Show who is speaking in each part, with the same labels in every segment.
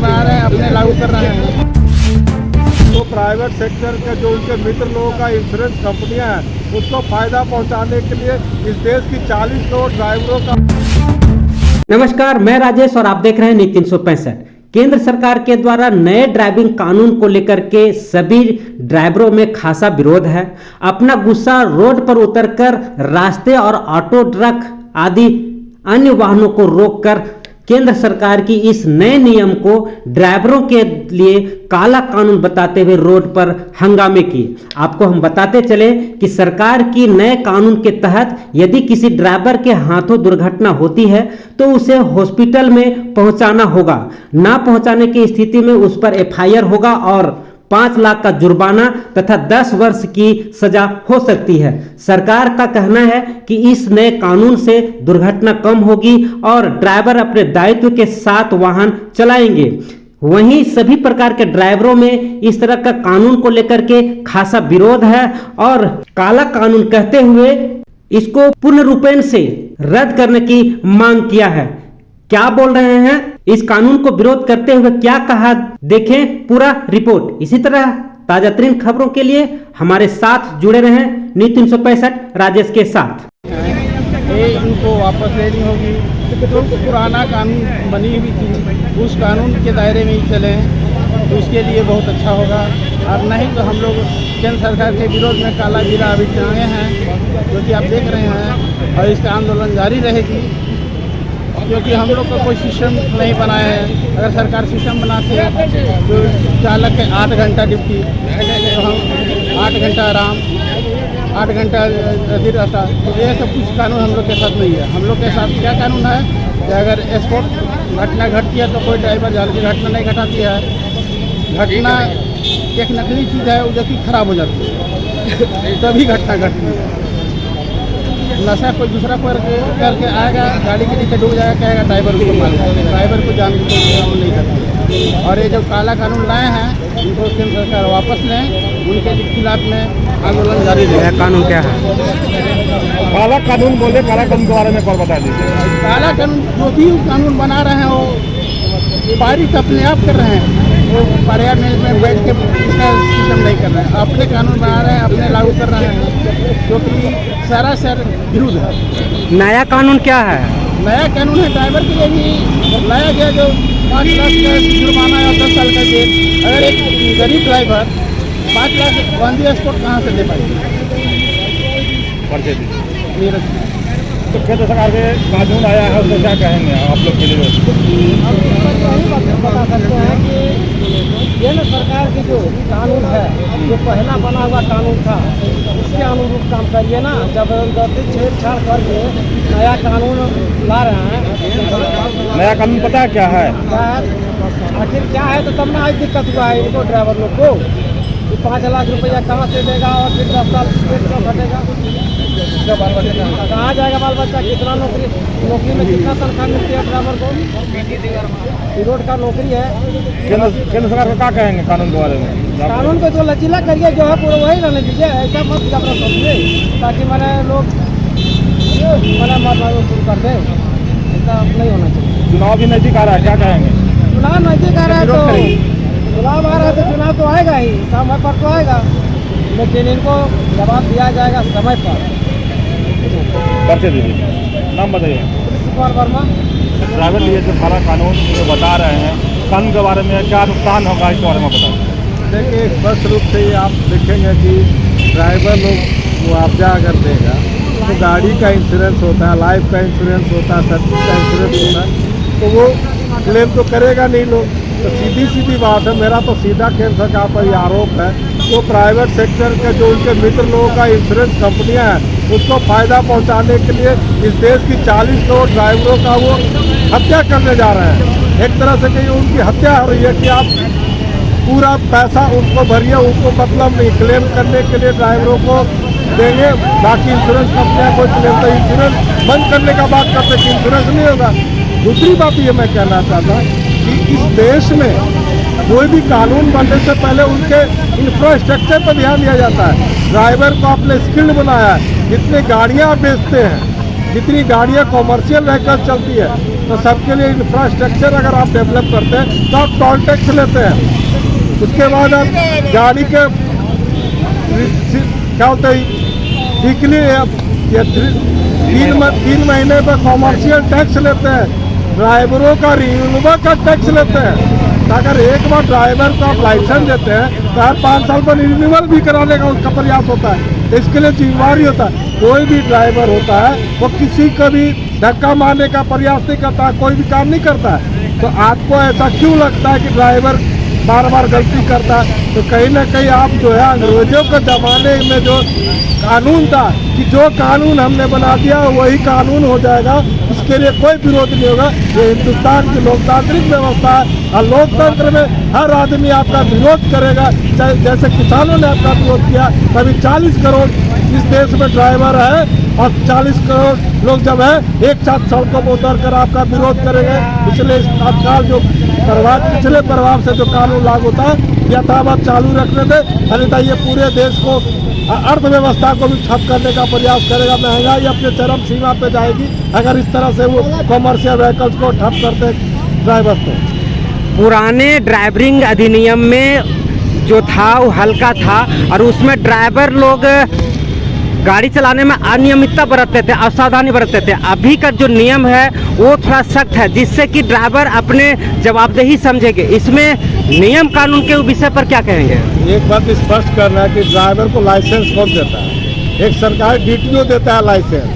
Speaker 1: बना रहे हैं, अपने लागू कर रहे हैं।
Speaker 2: तो प्राइवेट सेक्टर के जो उनके मित्र लोगों का इंश्योरेंस कंपनियां हैं, उसको फायदा पहुंचाने के लिए इस देश की 40 करोड़ ड्राइवरों का।
Speaker 3: नमस्कार, मैं राजेश और आप देख रहे हैं नीति 365। केंद्र सरकार के द्वारा नए ड्राइविंग कानून को लेकर के सभी ड्राइवरों में खासा विरोध है। अपना गुस्सा रोड पर उतरकर रास्ते और ऑटो, ट्रक आदि अन्य वाहनों को रोककर केंद्र सरकार की इस नए नियम को ड्राइवरों के लिए काला कानून बताते हुए रोड पर हंगामे किए। आपको हम बताते चले कि सरकार की नए कानून के तहत यदि किसी ड्राइवर के हाथों दुर्घटना होती है तो उसे हॉस्पिटल में पहुंचाना होगा। ना पहुंचाने की स्थिति में उस पर एफआईआर होगा और 5 लाख का जुर्माना तथा 10 वर्ष की सजा हो सकती है। सरकार का कहना है कि इस नए कानून से दुर्घटना कम होगी और ड्राइवर अपने दायित्व के साथ वाहन चलाएंगे। वहीं सभी प्रकार के ड्राइवरों में इस तरह का कानून को लेकर के खासा विरोध है और काला कानून कहते हुए इसको पूर्ण रूपेण से रद्द करने की मांग किया है। क्या बोल रहे हैं, इस कानून को विरोध करते हुए क्या कहा, देखें पूरा रिपोर्ट। इसी तरह ताजा तरीन खबरों के लिए हमारे साथ जुड़े रहें नीति 365 राजेश के साथ।
Speaker 1: ये इनको वापस लेनी होगी। तो पुराना कानून बनी हुई थी, उस कानून के दायरे में ही चलें तो उसके लिए बहुत अच्छा होगा। और नहीं तो हम लोग केंद्र सरकार के विरोध में काला गिरा अभी टांगे हैं, जो कि आप देख रहे हैं, और इसका आंदोलन जारी रहेगी। क्योंकि हम लोग का कोई सिस्टम नहीं बनाया है। अगर सरकार सिस्टम बनाती है तो चालक के 8 घंटा ड्यूटी, तो हम 8 घंटा आराम, 8 घंटा अधीर रहता। तो ये सब कुछ कानून हम लोग के साथ नहीं है। हम लोग के साथ क्या कानून है कि अगर स्पोर्ट घटना घटती है तो कोई ड्राइवर जल्दी घटना नहीं घटाती है। घटना एक नकली चीज़ है जो कि खराब हो जाती है, तभी घटना घटती है। नशा कोई दूसरा करके आएगा, गाड़ी के नीचे डूब जाएगा, कहेगा ड्राइवर को मारेगा। ड्राइवर को जान के कोई नहीं करती। और ये जो काला कानून लाए हैं उनको केंद्र सरकार वापस लें, उनके खिलाफ में आंदोलन जारी रहेगा।
Speaker 3: कानून क्या है?
Speaker 2: काला कानून बोले, काला कानून के बारे में पर बता दीजिए।
Speaker 1: काला कानून जो भी कानून बना रहे हैं वो पारित अपने आप कर रहे हैं, वो पार्लियामेंट में बैठ के इसका सिस्टम नहीं कर रहे हैं। अपने कानून बना रहे हैं, अपने लागू कर रहे हैं, जो कि सरासर विरुद्ध है।
Speaker 3: नया कानून क्या है?
Speaker 1: नया कानून है ड्राइवर के लिए भी लाया गया, जो 5 लाख का जुर्माना या 10 साल का जेल। अगर एक गरीब driver 5 lakh on the spot कहाँ से दे पाएगा?
Speaker 2: तो केंद्र सरकार के कानून आया है, उसको क्या कहेंगे आप लोग के लिए?
Speaker 4: बता सकते हैं कि केंद्र सरकार की जो कानून है, जो पहला बना हुआ कानून था, उसके अनुरूप काम करिए ना। जबरदस्ती छेड़छाड़ करके नया कानून ला रहे हैं।
Speaker 2: नया कानून पता है क्या है?
Speaker 4: आखिर क्या है, तो तब ना आज दिक्कत हुआ है इनको ड्राइवर लोग को। 5 लाख रुपया कहाँ से देगा और फिर 10 साल पेट का फटेगा, कहाँ जाएगा बाल बच्चा? कितना नौकरी में कितना तनख्वाह मिलती है ड्राइवर को? रोड का नौकरी है।
Speaker 2: केंद्र सरकार को क्या कहेंगे कानून के बारे में?
Speaker 4: कानून को जो लचीला करिए, जो है पूरा वही रहने दीजिए। ऐसा मत जबरन समझिए ताकि मैंने लोग मारना शुरू कर दें। ऐसा नहीं होना चाहिए।
Speaker 2: चुनाव भी नजदीक आ रहा है, क्या कहेंगे?
Speaker 4: चुनाव नजदीक आ रहा है तो चुनाव आ रहा है तो चुनाव तो आएगा ही, समय पर तो आएगा, लेकिन इनको जवाब दिया जाएगा समय पर।
Speaker 2: परिचय दीजिए, नाम बताइए।
Speaker 4: कुमार वर्मा।
Speaker 2: ड्राइवर लिए जो काला कानून जो बता रहे हैं, कानून के बारे में क्या नुकसान होगा इसके बारे में बताइए। देखिए, स्पष्ट रूप से ये आप देखेंगे कि ड्राइवर लोग मुआवजा अगर देगा तो गाड़ी का इंश्योरेंस होता है, लाइफ का इंश्योरेंस होता है, सर्विस का इंश्योरेंस होता है, तो वो क्लेम तो करेगा नहीं लोग। तो सीधी बात है, मेरा तो सीधा केंद्र सरकार पर ये आरोप है, वो प्राइवेट सेक्टर के जो उनके मित्र लोगों का इंश्योरेंस कंपनियां हैं, उसको फायदा पहुंचाने के लिए इस देश की 40 करोड़ ड्राइवरों का वो हत्या करने जा रहे हैं। एक तरह से कहीं उनकी हत्या हो रही है कि आप पूरा पैसा उनको भरिए, उनको मतलब नहीं, क्लेम करने के लिए ड्राइवरों को देंगे, बाकी इंश्योरेंस कंपनियां कोई क्लेम, तो इंश्योरेंस बंद करने का बात करते कि इंश्योरेंस नहीं होगा। दूसरी बात ये मैं कहना चाहता कि इस देश में कोई भी कानून बनने से पहले उनके इंफ्रास्ट्रक्चर पर ध्यान दिया जाता है। ड्राइवर को आपने स्किल्ड बनाया है, जितनी गाड़ियाँ आप बेचते हैं जितनी गाड़ियाँ कॉमर्शियल व्हीकल चलती है तो सबके लिए इंफ्रास्ट्रक्चर अगर आप डेवलप करते हैं तो आप टोल टैक्स लेते हैं। उसके बाद आप गाड़ी के क्या होता है वीकली या 3 महीने पर कॉमर्शियल टैक्स लेते हैं। ड्राइवरों का रिन्यूअल का टैक्स लेते हैं। अगर एक बार ड्राइवर को आप लाइसेंस देते हैं तो हर 5 साल पर रिन्यूअल भी कराने का उसका प्रयास होता है। इसके लिए जिम्मेवारी होता है। कोई भी ड्राइवर होता है वो किसी को भी धक्का मारने का प्रयास नहीं करता, कोई भी काम नहीं करता है। तो आपको ऐसा क्यों लगता है कि ड्राइवर बार बार गलती करता है? तो कहीं ना कहीं आप जो है अंग्रेजों के ज़माने में जो कानून था कि जो कानून हमने बना दिया वही कानून हो जाएगा, इसके लिए कोई विरोध नहीं होगा। ये हिंदुस्तान की लोकतांत्रिक व्यवस्था है और लोकतंत्र में हर आदमी आपका विरोध करेगा। जैसे किसानों ने आपका विरोध किया, तभी 40 करोड़ इस देश में ड्राइवर है और 40 करोड़ लोग जब है एक साथ सड़कों पर उतर कर आपका विरोध करेंगे। इसलिए तत्काल जो पिछले प्रभाव से जो कानून लागू था यथावत चालू रखने थे, अन्यथा ये पूरे देश को अर्थव्यवस्था को भी ठप करने का प्रयास करेगा। महंगाई अपने चरम सीमा पे जाएगी अगर इस तरह से वो कॉमर्शियल व्हीकल्स को ठप करते ड्राइवर्स को।
Speaker 3: पुराने ड्राइविंग अधिनियम में जो था वो हल्का था और उसमें ड्राइवर लोग गाड़ी चलाने में अनियमितता बरतते थे, असावधानी बरतते थे। अभी का जो नियम है वो थोड़ा सख्त है जिससे कि ड्राइवर अपने जवाबदेही समझेंगे। इसमें नियम कानून के विषय पर क्या कहेंगे?
Speaker 2: एक बात स्पष्ट करना है कि ड्राइवर को लाइसेंस कौन देता है? एक सरकार DTO देता है लाइसेंस।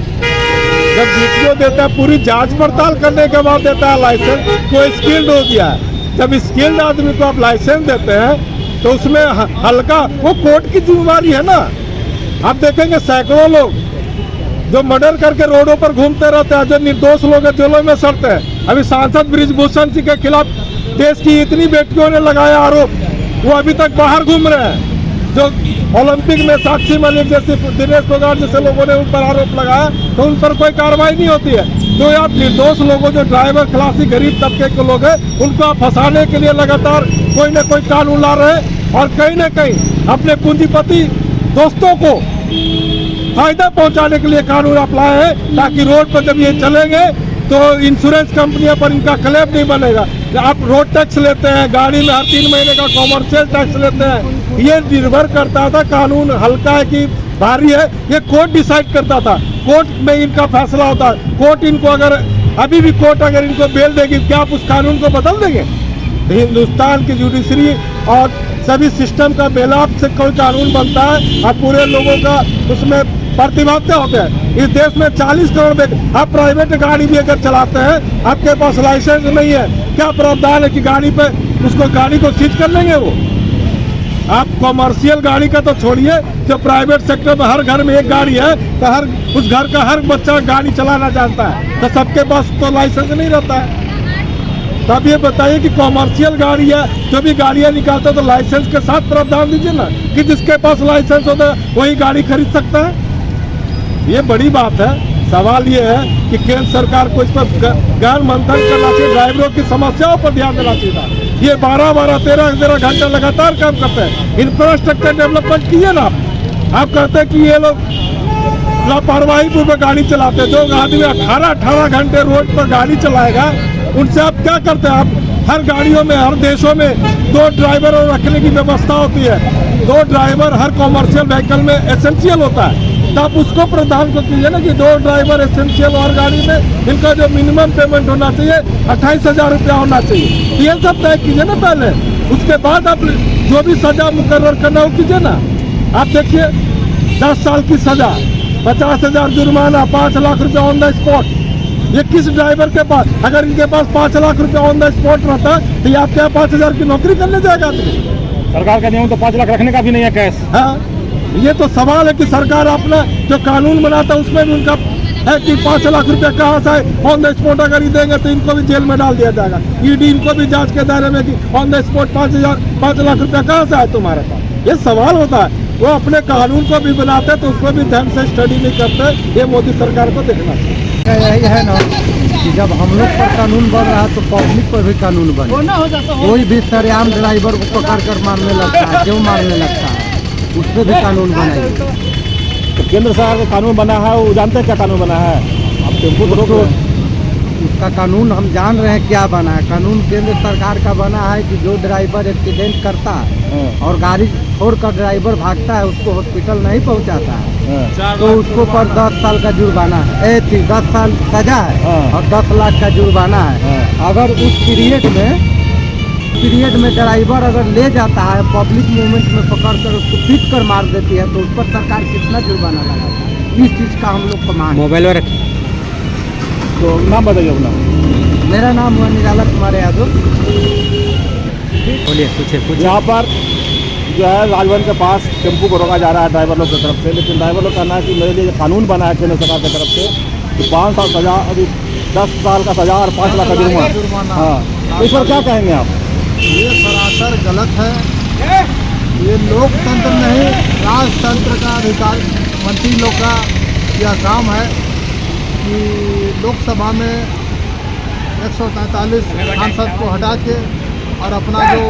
Speaker 2: जब DTO देता है पूरी जांच पड़ताल करने के बाद देता है लाइसेंस। कोई स्किल्ड हो गया है, जब स्किल्ड आदमी को आप लाइसेंस देते हैं तो उसमें हल्का वो कोर्ट की जिम्मेवारी है ना। आप देखेंगे सैकड़ों लोग जो मर्डर करके रोडों पर घूमते रहते हैं, जो निर्दोष लोग जेलों में सड़ते हैं। अभी सांसद बृजभूषण सिंह के खिलाफ देश की इतनी बेटियों ने लगाया आरोप, वो अभी तक बाहर घूम रहे हैं। जो ओलंपिक में साक्षी मलिक जैसे, दिनेश फोगाट जैसे लोगों ने उन पर आरोप लगाया तो उन पर कोई कार्रवाई नहीं होती है। तो आप निर्दोष लोगों जो ड्राइवर क्लासी गरीब तबके के लोग हैं उनको आप फंसाने के लिए लगातार कोई न कोई कानून ला रहे हैं और कहीं न कहीं अपने पूंजीपति दोस्तों को फायदा पहुंचाने के लिए कानून आप लाए हैं, ताकि रोड पर जब ये चलेंगे तो इंश्योरेंस कंपनियों पर इनका क्लेम नहीं बनेगा। आप रोड टैक्स लेते हैं, गाड़ी में हर 3 महीने का कॉमर्शियल टैक्स लेते हैं। ये निर्भर करता था कानून हल्का है कि भारी है, ये कोर्ट डिसाइड करता था। कोर्ट में इनका फैसला होता है। कोर्ट इनको अगर अभी भी कोर्ट अगर इनको बेल देगी, क्या आप उस कानून को बदल देंगे? हिंदुस्तान की जुडिशरी और सभी सिस्टम का बेलाप से कोई कानून बनता है और पूरे लोगों का उसमें प्रतिबद्धता होते हैं। इस देश में 40 करोड़ आप प्राइवेट गाड़ी भी अगर चलाते हैं, आपके पास लाइसेंस नहीं है, क्या प्रावधान है कि गाड़ी पे उसको गाड़ी को सीज कर लेंगे? वो आप कॉमर्शियल गाड़ी का तो छोड़िए, जो प्राइवेट सेक्टर में हर घर में एक गाड़ी है तो हर उस घर का हर बच्चा गाड़ी चलाना जानता है, तो सबके पास तो लाइसेंस नहीं रहता है। तब ये बताइए कि कॉमर्शियल गाड़ी है जो भी गाड़ियाँ निकालते हैं तो लाइसेंस के साथ प्रावधान दीजिए ना कि जिसके पास लाइसेंस होता है वही गाड़ी खरीद सकता है। ये बड़ी बात है। सवाल ये है कि केंद्र सरकार को इस पर गहन मंथन करना चाहिए, ड्राइवरों की समस्याओं पर ध्यान देना चाहिए। ये 12-12, 13-13 घंटे लगातार काम करते हैं। इंफ्रास्ट्रक्चर डेवलपमेंट कीजिए ना। आप कहते हैं कि ये लोग लापरवाही पूर्वक गाड़ी चलाते हैं। जो आदमी 18-18 घंटे रोड पर गाड़ी चलाएगा उनसे आप क्या करते हैं? आप हर गाड़ियों में, हर देशों में 2 ड्राइवर रखने की व्यवस्था होती है। 2 ड्राइवर हर कॉमर्शियल व्हीकल में एसेंशियल होता है। तो आप उसको प्रावधान को कीजिए ना कि 2 ड्राइवर एसेंशियल और गाड़ी में इनका जो मिनिमम पेमेंट होना चाहिए 28,000 रुपया होना चाहिए। ये सब तय कीजिए ना पहले, उसके बाद आप जो भी सजा मुकर्रर करना वो कीजिए ना। आप देखिए 10 साल की सजा, 50,000 जुर्माना, 5 लाख रुपया ऑन द स्पॉट। ये किस ड्राइवर के पास, अगर इनके पास 5 लाख रुपया ऑन द स्पॉट रहता तो ये आपके यहाँ 5,000 की नौकरी करने जाएगा?
Speaker 5: सरकार का नियम तो 5 लाख रखने का भी नहीं है कैश।
Speaker 2: हाँ, ये तो सवाल है कि सरकार अपना जो कानून बनाता है उसमें भी उनका है कि 5 लाख रुपया कहाँ से आए। ऑन द स्पॉट अगर ही देंगे तो इनको भी जेल में डाल दिया जाएगा। ईडी इनको भी जांच के दायरे में कि ऑन द स्पॉट 5 लाख रुपया कहाँ से आए तुम्हारे पास। ये सवाल होता है। वो अपने कानून को भी बनाते तो उसको भी ढंग से स्टडी नहीं करते। ये मोदी सरकार को देखना चाहिए।
Speaker 4: यही है ना कि जब हम लोग पर कानून बन रहा है तो पब्लिक पर भी कानून बने। कोई भी सरेआम ड्राइवर को पकड़ कर मारने लगता है, क्यों मारने लगता है, उस पर भी कानून बनाइए।
Speaker 5: तो केंद्र सरकार का कानून बना है, वो जानते हैं क्या कानून बना है?
Speaker 2: टेम्पो तो रोक रहे हैं।
Speaker 6: उसका कानून हम जान रहे हैं क्या बना है। कानून केंद्र सरकार का बना है कि जो ड्राइवर एक्सीडेंट करता है और गाड़ी छोड़कर ड्राइवर भागता है उसको हॉस्पिटल नहीं पहुंचाता है तो उसको पर 10 साल का जुर्माना है 10 साल सजा है और 10 लाख का जुर्माना है। अगर उस पीरियड में ड्राइवर अगर ले जाता है पब्लिक मूवमेंट में पकड़ कर उसको पीट कर मार देती है तो उस पर सरकार कितना जुर्माना लगाता है। इस चीज़ का हम लोग को मांग।
Speaker 3: मोबाइल में रखें।
Speaker 2: तो नाम बताइए अपना।
Speaker 6: मेरा नाम हुआ निराला कुमार यादव।
Speaker 3: बोलिए पूछे
Speaker 2: यहाँ पर जो है राजभवन के पास टेम्पो को रोका जा रहा है ड्राइवर लोग की तरफ से, लेकिन ड्राइवर लोग कहना है कि मेरे लिए कानून बना है केंद्र सरकार की तरफ से कि 5 साल सजा, अभी 10 साल का सजा और 5 लाख का जुर्माना। हाँ, इस पर क्या कहेंगे आप?
Speaker 1: ये सरासर गलत है। ये लोकतंत्र नहीं राजतंत्र का अधिकार मंत्री लोग का यह काम है कि लोकसभा में 143 सांसद को हटा के और अपना जो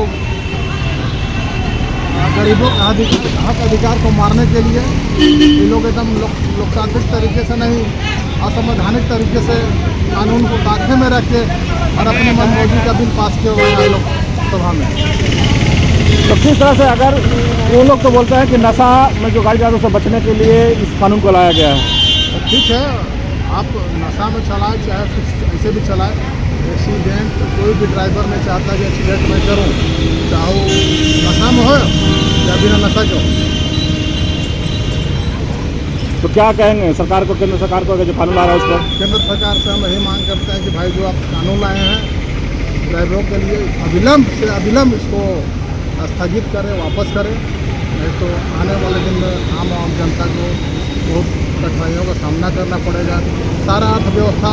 Speaker 1: गरीबों का हक अधिकार को मारने के लिए ये लोग एकदम लोकतांत्रिक तरीके से नहीं असंवैधानिक तरीके से कानून को ताकने में रख के और अपनी मनमर्जी का बिल पास किए हुए हैं लोकसभा में।
Speaker 2: तो किस तरह से, अगर वो लोग तो बोलते हैं कि नशा में जो गाड़ी चलाने से बचने के लिए इस कानून को लाया गया है।
Speaker 1: तो ठीक है, आप नशा में चलाए चाहे कुछ ऐसे भी चलाए। एक्सीडेंट कोई भी ड्राइवर नहीं चाहता कि एक्सीडेंट मैं करूं, चाहे वो नशा में हो या बिना नशा के हो।
Speaker 2: तो क्या कहेंगे सरकार को, केंद्र सरकार को, जो कानून आ रहा है उस पर?
Speaker 1: केंद्र सरकार से हम यही मांग करते हैं कि भाई जो आप कानून लाए हैं ड्राइवरों के लिए अविलंब से अविलंब इसको स्थगित करें, वापस करें, नहीं तो आने वाले दिन में आम जनता को बहुत कठिनाइयों का सामना करना पड़ेगा। सारा अर्थव्यवस्था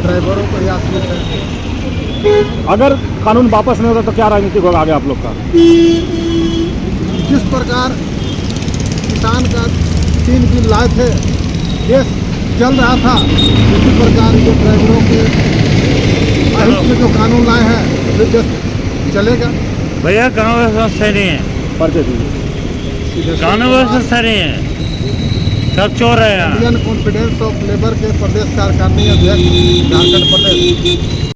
Speaker 1: ड्राइवरों पर ही आश्रित है।
Speaker 2: अगर कानून वापस नहीं होता तो क्या राजनीति होगा आगे आप लोग का?
Speaker 1: जिस प्रकार किसान का 3 बिल लाए थे, देश चल रहा था, इसी प्रकार ये ड्राइवरों के हित में जो कानून लाए हैं फिर देश चलेगा।
Speaker 7: भैया कानून व्यवस्था सही नहीं है।
Speaker 2: परिचय दीजिए।
Speaker 7: कानून व्यवस्था सही नहीं है, सब चोर है यहाँ।
Speaker 1: इंडियन कॉन्फिडेंस ऑफ लेबर के प्रदेश कार्यकारिणी अध्यक्ष झारखंड प्रदेश।